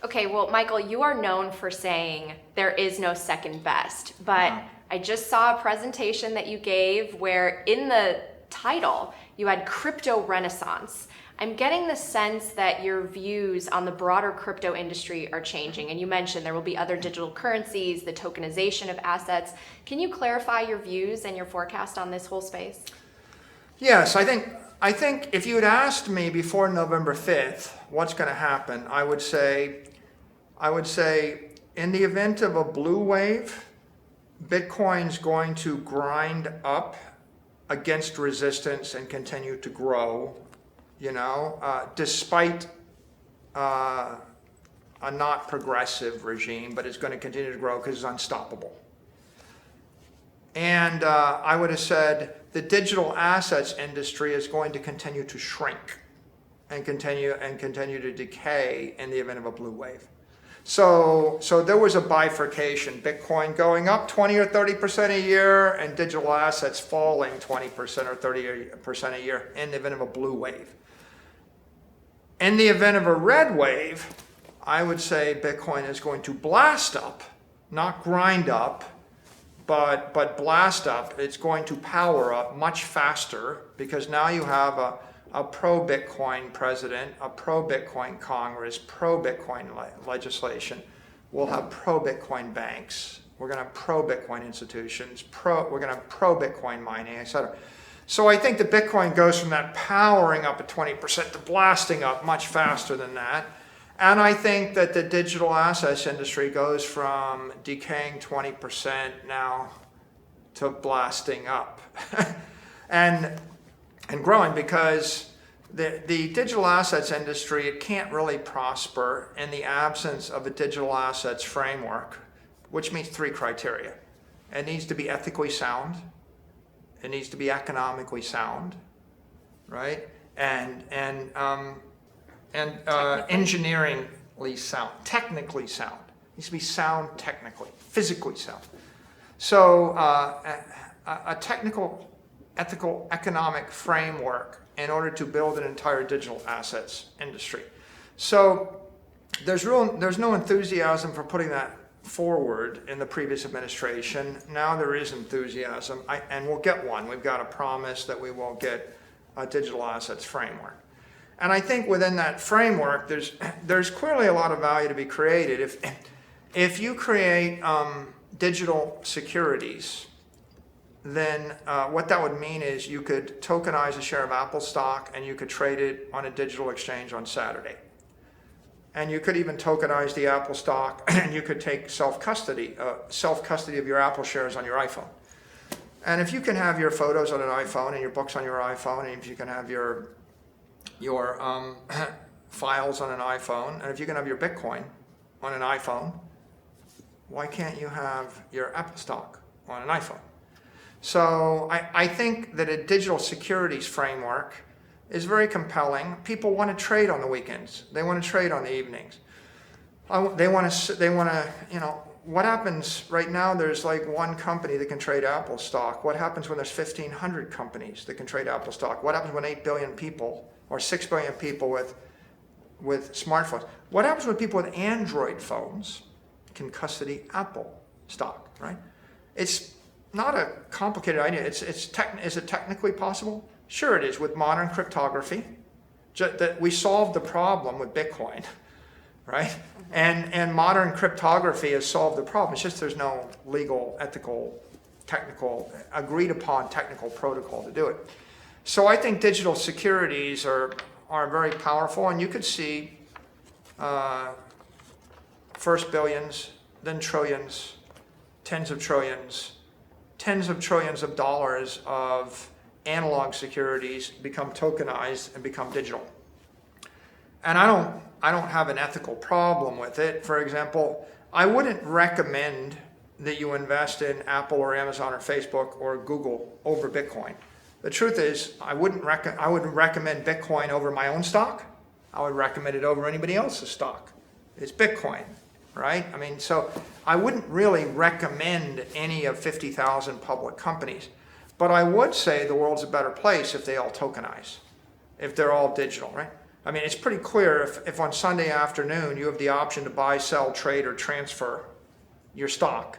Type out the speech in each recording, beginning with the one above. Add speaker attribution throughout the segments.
Speaker 1: Okay, well, Michael, you are known for saying there is no second best, but I just saw a presentation that you gave where in the title you had crypto renaissance. I'm getting the sense that your views on the broader crypto industry are changing, and you mentioned there will be other digital currencies, the tokenization of assets. Can you clarify your views and your forecast on this whole space?
Speaker 2: Yes, I think if you had asked me before November 5th what's going to happen, I would say in the event of a blue wave, Bitcoin's going to grind up against resistance and continue to grow, despite a not progressive regime, but it's going to continue to grow because it's unstoppable. And I would have said the digital assets industry is going to continue to shrink and continue to decay in the event of a blue wave. So there was a bifurcation, Bitcoin going up 20 or 30% a year and digital assets falling 20% or 30% a year in the event of a blue wave. In the event of a red wave, I would say Bitcoin is going to blast up, not grind up, but blast up. It's going to power up much faster because now you have a pro-Bitcoin president, a pro-Bitcoin Congress, pro-Bitcoin legislation. We'll have pro-Bitcoin banks. We're going to have pro-Bitcoin institutions. We're going to have pro-Bitcoin mining, etc. So I think that Bitcoin goes from that powering up at 20% to blasting up much faster than that. And I think that the digital assets industry goes from decaying 20% now to blasting up and growing, because the digital assets industry, it can't really prosper in the absence of a digital assets framework, which meets 3 criteria. It needs to be ethically sound. It needs to be economically sound, right? And engineeringly sound, technically sound. It needs to be sound technically, physically sound. So a technical, ethical, economic framework in order to build an entire digital assets industry. So there's no enthusiasm for putting that forward in the previous administration. Now there is enthusiasm, and we'll get one. We've got a promise that we will get a digital assets framework. And I think within that framework, there's clearly a lot of value to be created. If you create digital securities, then what that would mean is you could tokenize a share of Apple stock and you could trade it on a digital exchange on Saturday. And you could even tokenize the Apple stock and you could take self-custody of your Apple shares on your iPhone. And if you can have your photos on an iPhone and your books on your iPhone, and if you can have your files on an iPhone, and if you can have your Bitcoin on an iPhone, why can't you have your Apple stock on an iPhone? So I think that a digital securities framework is very compelling. People want to trade on the weekends. They want to trade on the evenings. They want to, what happens right now? There's like one company that can trade Apple stock. What happens when there's 1,500 companies that can trade Apple stock? What happens when 8 billion people or 6 billion people with smartphones? What happens when people with Android phones can custody Apple stock, right? It's not a complicated idea. Is it technically possible? Sure it is, with modern cryptography. That we solved the problem with Bitcoin, right? And modern cryptography has solved the problem. It's just there's no legal, ethical, technical, agreed upon technical protocol to do it. So I think digital securities are very powerful, and you could see first billions, then trillions, tens of trillions of dollars of analog securities become tokenized and become digital. And I don't have an ethical problem with it. For example, I wouldn't recommend that you invest in Apple or Amazon or Facebook or Google over Bitcoin. The truth is, I wouldn't recommend Bitcoin over my own stock. I would recommend it over anybody else's stock. It's Bitcoin, right? I mean, so I wouldn't really recommend any of 50,000 public companies. But I would say the world's a better place if they all tokenize, if they're all digital, right? I mean, it's pretty clear if on Sunday afternoon you have the option to buy, sell, trade, or transfer your stock,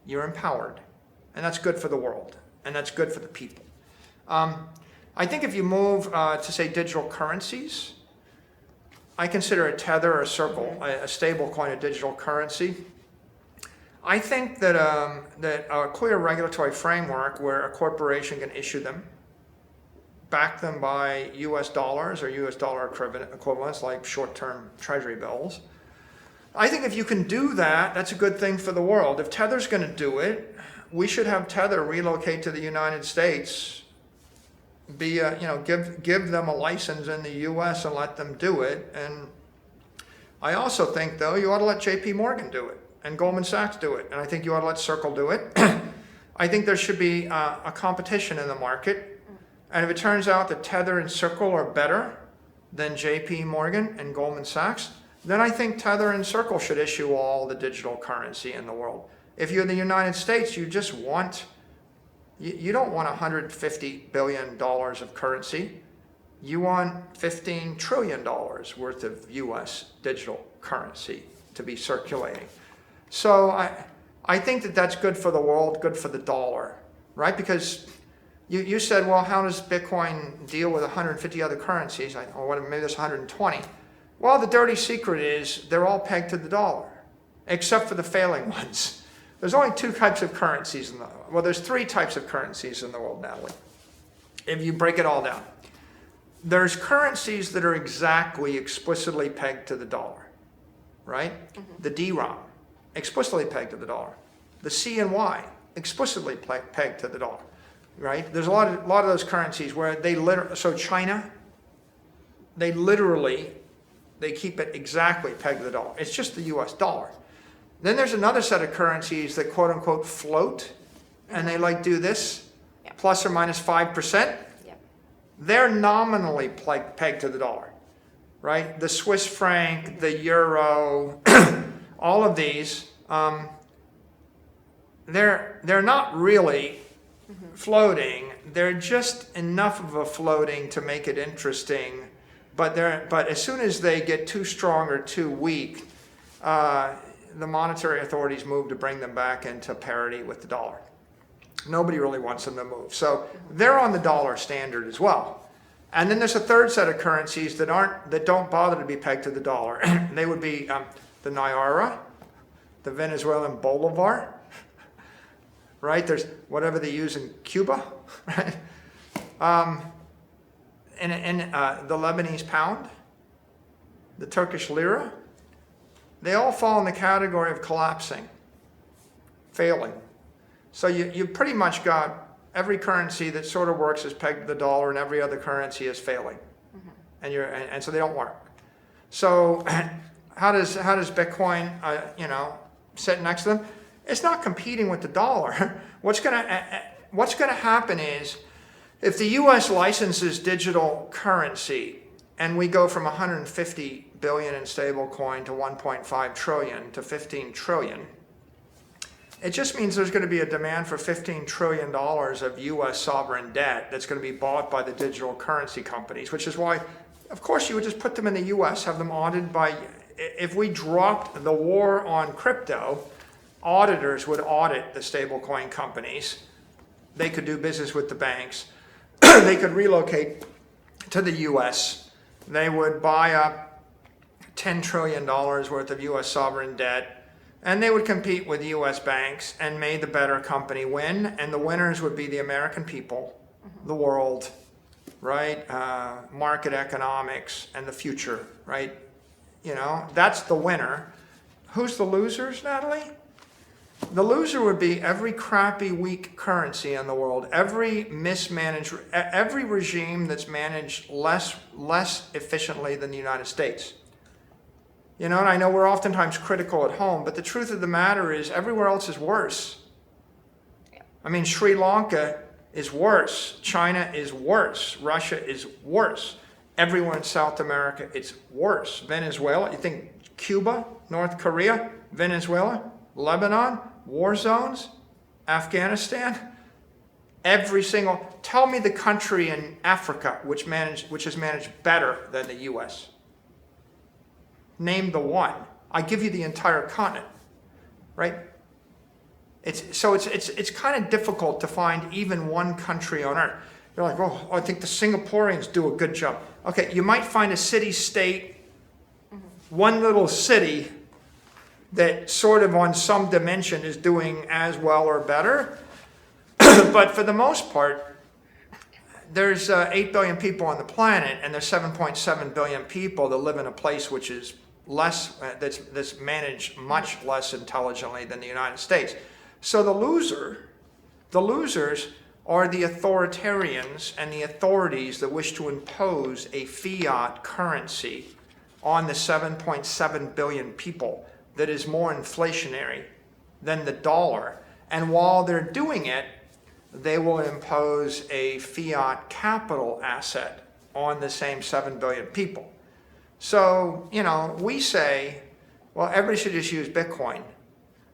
Speaker 2: you're empowered. And that's good for the world. And that's good for the people. I think if you move to, say, digital currencies, I consider a Tether or a Circle, a stable coin, a digital currency. I think that, that a clear regulatory framework where a corporation can issue them, back them by US dollars or US dollar equivalents like short-term treasury bills. I think if you can do that, that's a good thing for the world. If Tether's going to do it, we should have Tether relocate to the United States, give them a license in the US and let them do it. And I also think, though, you ought to let JP Morgan do it and Goldman Sachs do it. And I think you ought to let Circle do it. I think there should be a competition in the market. And if it turns out that Tether and Circle are better than JP Morgan and Goldman Sachs, then I think Tether and Circle should issue all the digital currency in the world. If you're in the United States, you just want, you don't want $150 billion of currency. You want $15 trillion worth of US digital currency to be circulating. So I think that that's good for the world, good for the dollar, right? Because you said, well, how does Bitcoin deal with 150 other currencies? Or maybe there's 120. Well, the dirty secret is they're all pegged to the dollar, except for the failing ones. There's only two types of currencies in the world. Well, there's three types of currencies in the world, Natalie, if you break it all down. There's currencies that are explicitly pegged to the dollar, right? The DRAM, explicitly pegged to the dollar. The CNY, explicitly pegged to the dollar. Right? There's a lot of those currencies where they so China, they keep it exactly pegged to the dollar. It's just the US dollar. Then there's another set of currencies that quote unquote float, and they do this, plus or minus 5%. They're nominally pegged to the dollar, right? The Swiss franc, the euro, all of these, they're not really floating. They're just enough of a floating to make it interesting, but as soon as they get too strong or too weak, the monetary authorities move to bring them back into parity with the dollar. Nobody really wants them to move. So they're on the dollar standard as well. And then there's a third set of currencies that don't bother to be pegged to the dollar. They would be the Naira, the Venezuelan Bolivar, right? There's whatever they use in Cuba, right? And the Lebanese pound, the Turkish lira, they all fall in the category of collapsing, failing. So you pretty much got every currency that sort of works is pegged to the dollar, and every other currency is failing, and so they don't work. So how does Bitcoin sit next to them? It's not competing with the dollar. What's going to happen is if the U.S. licenses digital currency and we go from 150 billion in stablecoin to 1.5 trillion to 15 trillion, it just means there's going to be a demand for $15 trillion of U.S. sovereign debt that's going to be bought by the digital currency companies, which is why, of course, you would just put them in the U.S., have them audited by, if we dropped the war on crypto, auditors would audit the stablecoin companies. They could do business with the banks. They could relocate to the U.S. They would buy up $10 trillion worth of U.S. sovereign debt, and they would compete with U.S. banks, and may the better company win, and the winners would be the American people, the world, right? Market economics and the future, right? That's the winner. Who's the losers, Natalie? The loser would be every crappy, weak currency in the world, every mismanaged, every regime that's managed less efficiently than the United States. And I know we're oftentimes critical at home, but the truth of the matter is everywhere else is worse. I mean, Sri Lanka is worse. China is worse. Russia is worse. Everywhere in South America, it's worse. Venezuela, you think Cuba, North Korea, Venezuela, Lebanon, war zones, Afghanistan, tell me the country in Africa which has managed better than the U.S. name the one. I give you the entire continent, right? It's kind of difficult to find even one country on earth. You're like, oh, I think the Singaporeans do a good job. Okay, you might find a city-state, one little city that sort of on some dimension is doing as well or better. But for the most part, there's 8 billion people on the planet, and there's 7.7 billion people that live in a place which is less, that's managed much less intelligently than the United States. So the losers are the authoritarians and the authorities that wish to impose a fiat currency on the 7.7 billion people that is more inflationary than the dollar. And while they're doing it, they will impose a fiat capital asset on the same 7 billion people. So, we say, well, everybody should just use Bitcoin.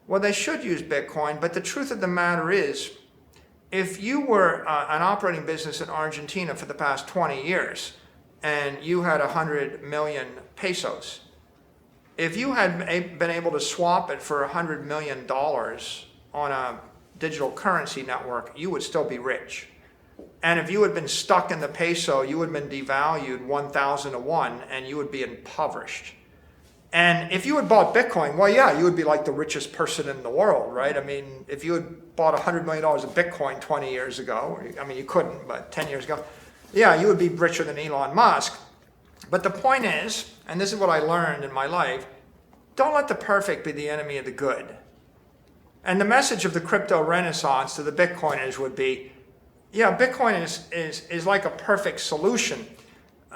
Speaker 2: Well, they should use Bitcoin, but the truth of the matter is, if you were an operating business in Argentina for the past 20 years, and you had 100 million pesos, if you had been able to swap it for $100 million on a digital currency network, you would still be rich. And if you had been stuck in the peso, you would have been devalued 1,000 to 1, and you would be impoverished. And if you had bought Bitcoin, well, yeah, you would be like the richest person in the world, right? I mean, if you had bought $100 million of Bitcoin 20 years ago, I mean, you couldn't, but 10 years ago, yeah, you would be richer than Elon Musk. But the point is, and this is what I learned in my life, don't let the perfect be the enemy of the good. And the message of the crypto renaissance to the Bitcoiners would be, yeah, Bitcoin is like a perfect solution.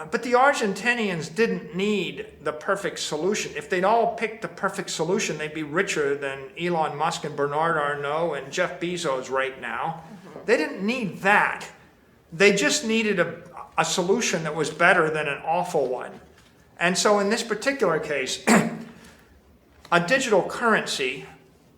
Speaker 2: But the Argentinians didn't need the perfect solution. If they'd all picked the perfect solution, they'd be richer than Elon Musk and Bernard Arnault and Jeff Bezos right now. They didn't need that. They just needed a solution that was better than an awful one. And so in this particular case, a digital currency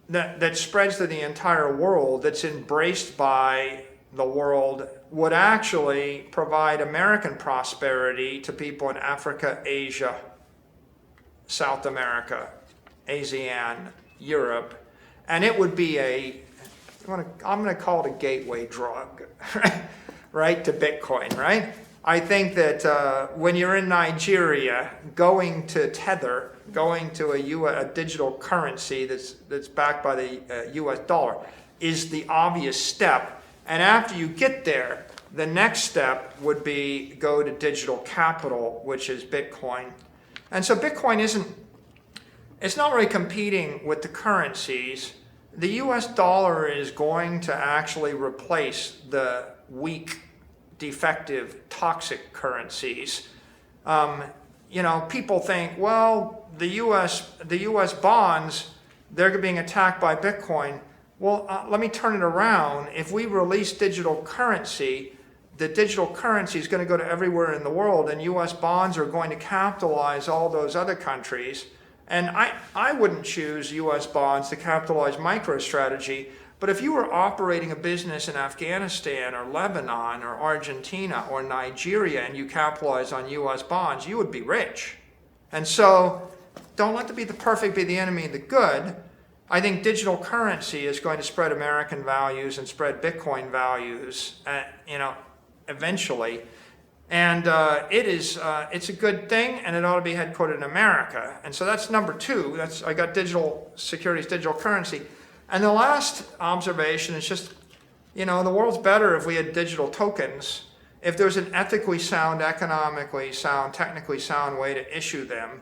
Speaker 2: that spreads to the entire world, that's embraced by the world, would actually provide American prosperity to people in Africa, Asia, South America, ASEAN, Europe, and it would be I'm going to call it a gateway drug, right, to Bitcoin, right? I think that when you're in Nigeria, going to Tether, going to a digital currency that's backed by the US dollar is the obvious step. And after you get there, the next step would be go to digital capital, which is Bitcoin. And so Bitcoin it's not really competing with the currencies. The US dollar is going to actually replace the weak, defective, toxic currencies. People think, well, the US bonds, they're being attacked by Bitcoin. Well, let me turn it around. If we release digital currency, the digital currency is going to go to everywhere in the world, and U.S. bonds are going to capitalize all those other countries. And I wouldn't choose U.S. bonds to capitalize MicroStrategy, but if you were operating a business in Afghanistan or Lebanon or Argentina or Nigeria and you capitalize on U.S. bonds, you would be rich. And so don't let the perfect be the enemy of the good. I think digital currency is going to spread American values and spread Bitcoin values, eventually. And it's a good thing, and it ought to be headquartered in America. And so that's number two. I got digital securities, digital currency. And the last observation is just, the world's better if we had digital tokens. If there's an ethically sound, economically sound, technically sound way to issue them.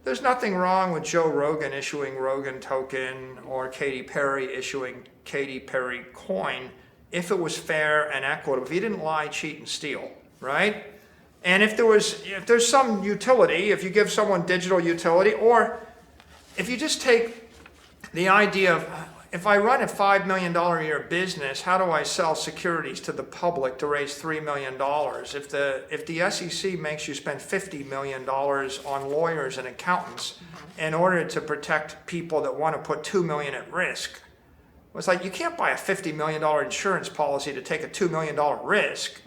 Speaker 2: There's nothing wrong with Joe Rogan issuing Rogan token or Katy Perry issuing Katy Perry coin if it was fair and equitable. If he didn't lie, cheat, and steal, right? And if there's some utility, if you give someone digital utility, or if you just take the idea of, if I run a $5 million a year business, how do I sell securities to the public to raise $3 million? If the SEC makes you spend $50 million on lawyers and accountants in order to protect people that want to put $2 million at risk, it's like you can't buy a $50 million insurance policy to take a $2 million risk.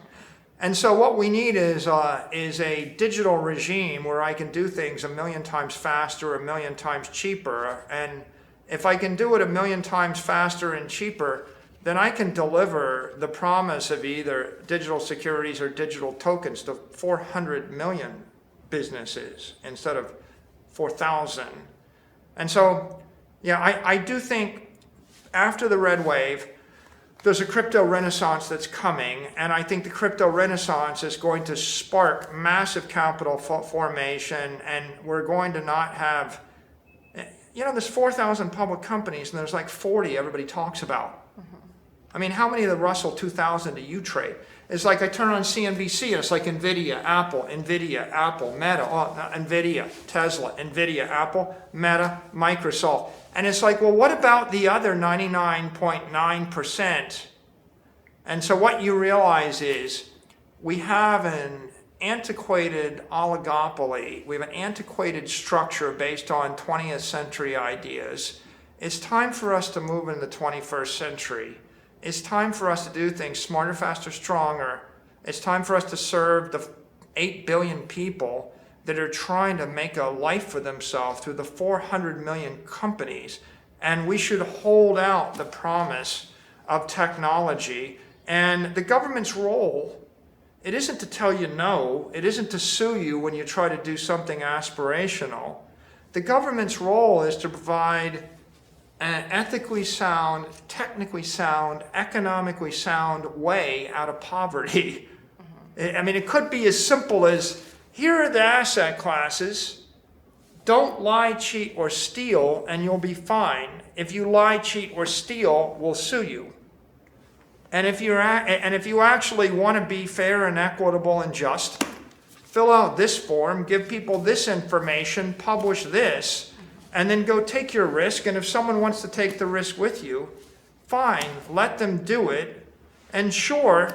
Speaker 2: And so what we need is a digital regime where I can do things a million times faster, a million times cheaper. And if I can do it a million times faster and cheaper, then I can deliver the promise of either digital securities or digital tokens to 400 million businesses instead of 4,000. And so, yeah, I do think after the red wave, there's a crypto renaissance that's coming, and I think the crypto renaissance is going to spark massive capital formation, and we're going to not have, there's 4,000 public companies, and there's like 40 everybody talks about. I mean, how many of the Russell 2000 do you trade? It's like I turn on CNBC, and it's like NVIDIA, Apple, Meta, NVIDIA, Tesla, NVIDIA, Apple, Meta, Microsoft. And it's like, well, what about the other 99.9%? And so what you realize is we have an antiquated oligopoly. We have an antiquated structure based on 20th century ideas. It's time for us to move into the 21st century. It's time for us to do things smarter, faster, stronger. It's time for us to serve the 8 billion people that are trying to make a life for themselves through the 400 million companies. And we should hold out the promise of technology. And the government's role, it isn't to tell you no. It isn't to sue you when you try to do something aspirational. The government's role is to provide an ethically sound, technically sound, economically sound way out of poverty. I mean, it could be as simple as, here are the asset classes. Don't lie, cheat, or steal, and you'll be fine. If you lie, cheat, or steal, we'll sue you. And if you actually want to be fair and equitable and just, fill out this form, give people this information, publish this, and then go take your risk. And if someone wants to take the risk with you, fine, let them do it. And sure,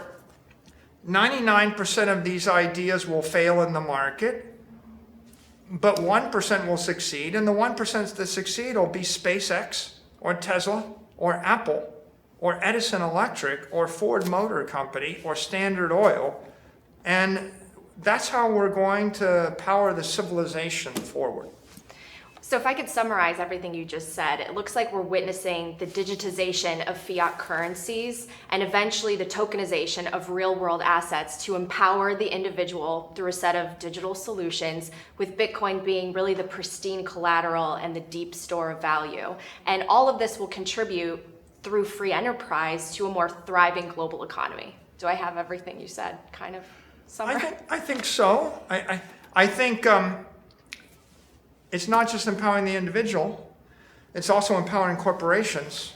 Speaker 2: 99% of these ideas will fail in the market, but 1% will succeed, and the 1% that succeed will be SpaceX or Tesla or Apple or Edison Electric or Ford Motor Company or Standard Oil. And that's how we're going to power the civilization forward.
Speaker 1: So if I could summarize everything you just said, it looks like we're witnessing the digitization of fiat currencies and eventually the tokenization of real-world assets to empower the individual through a set of digital solutions, with Bitcoin being really the pristine collateral and the deep store of value. And all of this will contribute through free enterprise to a more thriving global economy. Do I have everything you said kind of summarized?
Speaker 2: I think so. I think it's not just empowering the individual, it's also empowering corporations.